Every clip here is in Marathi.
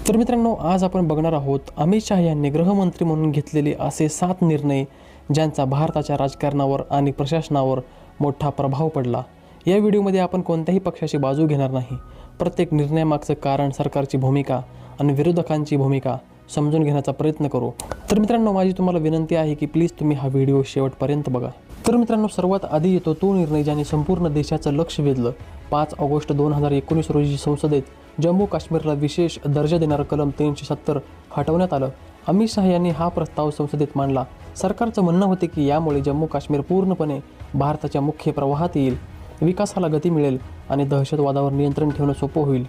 तर मित्रांनो, आज आपण बघणार आहोत अमित शाह यांनी गृहमंत्री म्हणून घेतलेले असे 7 निर्णय ज्यांचा भारताच्या राजकारणावर आणि प्रशासनावर मोठा प्रभाव पडला। या व्हिडिओमध्ये आपण कोणत्याही पक्षाची बाजू घेणार नाही। प्रत्येक निर्णयामागचं कारण, सरकारची भूमिका आणि विरोधकांची भूमिका समजून घेण्याचा प्रयत्न करू। तर मित्रांनो, माझी तुम्हाला विनंती आहे की प्लीज तुम्ही हा व्हिडिओ शेवटपर्यंत बघा। तर मित्रांनो, सर्वात आधी येतो तो निर्णय ज्याने संपूर्ण देशाचं लक्ष वेधलं। 5 ऑगस्ट 2019 रोजी संसदेत जम्मू काश्मीरला विशेष दर्जा देणारं कलम 370 हटवण्यात आलं। अमित शाह यांनी हा प्रस्ताव संसदेत मांडला। सरकारचं म्हणणं होते की यामुळे जम्मू काश्मीर पूर्णपणे भारताच्या मुख्य प्रवाहात येईल, विकासाला गती मिळेल आणि दहशतवादावर नियंत्रण ठेवणं सोपं होईल।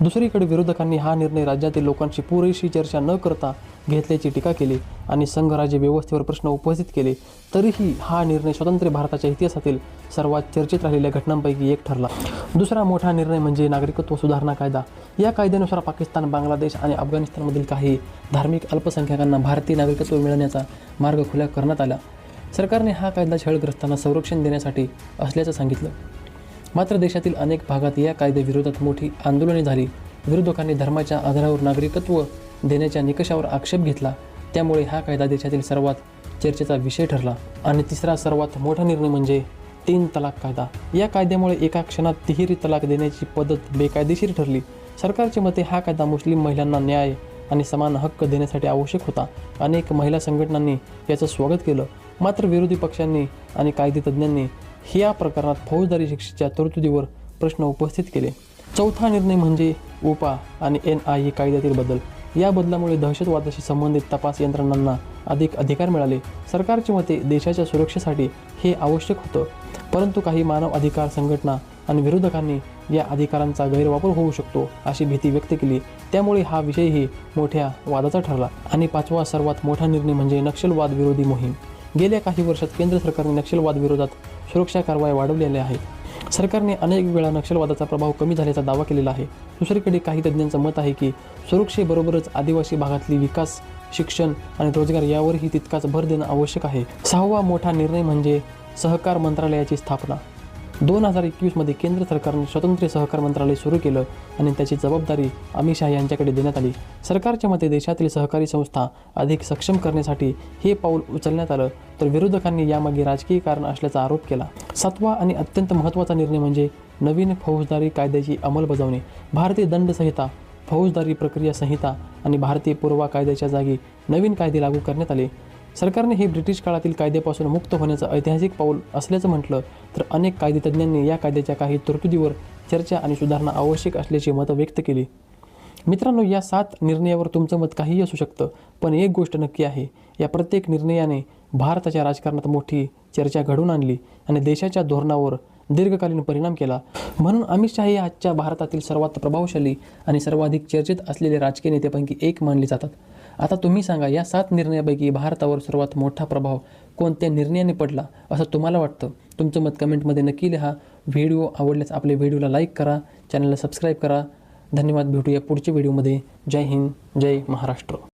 दुसरीकडे विरोधकांनी हा निर्णय राज्यातील लोकांशी पुरेशी चर्चा न करता घेतल्याची टीका केली आणि संघराज्य व्यवस्थेवर प्रश्न उपस्थित केले। तरीही हा निर्णय स्वतंत्र भारताच्या इतिहासातील सर्वात चर्चेत राहिलेल्या घटनांपैकी एक ठरला। दुसरा मोठा निर्णय म्हणजे नागरिकत्व सुधारणा कायदा। या कायद्यानुसार पाकिस्तान, बांगलादेश आणि अफगाणिस्तानमधील काही धार्मिक अल्पसंख्याकांना भारतीय नागरिकत्व मिळवण्याचा मार्ग खुला करण्यात आला। सरकारने हा कायदा छळग्रस्तांना संरक्षण देण्यासाठी असल्याचं सांगितलं। मात्र देशातील अनेक भागात या कायद्याविरोधात मोठी आंदोलने झाली। विरोधकांनी धर्माच्या आधारावर नागरिकत्व देण्याच्या निकषावर आक्षेप घेतला। त्यामुळे हा कायदा देशातील सर्वात चर्चेचा विषय ठरला। आणि तिसरा सर्वात मोठा निर्णय म्हणजे 3 तलाक कायदा। या कायद्यामुळे एका क्षणात तिहेरी तलाक देण्याची पद्धत बेकायदेशीर ठरली। सरकारचे मते हा कायदा मुस्लिम महिलांना न्याय आणि समान हक्क देण्यासाठी आवश्यक होता। अनेक महिला संघटनांनी याचं स्वागत केलं। मात्र विरोधी पक्षांनी आणि कायदेतज्ञांनी या प्रकरणात फौजदारी शिक्षेच्या तरतुदीवर प्रश्न उपस्थित केले। चौथा निर्णय म्हणजे उपा आणि NIA कायद्यातील बदल। या बदलामुळे दहशतवादाशी संबंधित तपास यंत्रणांना अधिक अधिकार मिळाले। सरकारच्या मते देशाच्या सुरक्षेसाठी हे आवश्यक होतं, परंतु काही मानव अधिकार संघटना आणि विरोधकांनी या अधिकारांचा गैरवापर होऊ शकतो अशी भीती व्यक्त केली। त्यामुळे हा विषयही मोठ्या वादाचा ठरला। आणि 5वा सर्वात मोठा निर्णय म्हणजे नक्षलवाद विरोधी मोहीम। गेल्या काही वर्षात केंद्र सरकारने नक्षलवाद विरोधात सुरक्षा कारवाई वाढवलेल्या आहेत। सरकारने अनेक वेळा नक्षलवादाचा प्रभाव कमी झाल्याचा दावा केलेला आहे। दुसरीकडे काही तज्ज्ञांचं मत आहे की सुरक्षेबरोबरच आदिवासी भागातली विकास, शिक्षण आणि रोजगार यावरही तितकाच भर देणं आवश्यक आहे। 6वा मोठा निर्णय म्हणजे सहकार मंत्रालयाची स्थापना। 2021 मध्ये केंद्र सरकारने स्वतंत्र सहकार मंत्रालय सुरू केलं आणि त्याची जबाबदारी अमित शाह यांच्याकडे देण्यात आली। सरकारच्या मते देशातील सहकारी संस्था अधिक सक्षम करण्यासाठी हे पाऊल उचलण्यात आलं, तर विरोधकांनी यामागे राजकीय कारण असल्याचा आरोप केला। 7वा आणि अत्यंत महत्त्वाचा निर्णय म्हणजे नवीन फौजदारी कायद्याची अंमलबजावणी। भारतीय दंड संहिता, फौजदारी प्रक्रिया संहिता आणि भारतीय पुरावा कायद्याच्या जागी नवीन कायदे लागू करण्यात आले। सरकारने हे ब्रिटिश काळातील कायद्यापासून मुक्त होण्याचं ऐतिहासिक पाऊल असल्याचं म्हटलं, तर अनेक कायदेतज्ञांनी या कायद्याच्या काही तरतुदीवर चर्चा आणि सुधारणा आवश्यक असल्याची मतं व्यक्त केली। मित्रांनो, या 7 निर्णयावर तुमचं मत काहीही असू शकतं, पण एक गोष्ट नक्की आहे, या प्रत्येक निर्णयाने भारताच्या राजकारणात मोठी चर्चा घडवून आणली आणि देशाच्या धोरणावर दीर्घकालीन परिणाम केला। म्हणून अमित शाह हे आजच्या भारतातील सर्वात प्रभावशाली आणि सर्वाधिक चर्चेत असलेले राजकीय नेत्यापैकी एक मानले जातात। आता तुम्ही सांगा, या 7 निर्णयापैकी भारतावर सर्वात मोठा प्रभाव कोणत्या निर्णयाने पडला असं तुम्हाला वाटतं? तुमचं मत कमेंटमध्ये नक्की लिहा। व्हिडिओ आवडल्यास आपल्या व्हिडिओला लाईक करा, चॅनलला सबस्क्राईब करा। धन्यवाद। भेटूया पुढच्या व्हिडिओमध्ये। जय हिंद, जय महाराष्ट्र।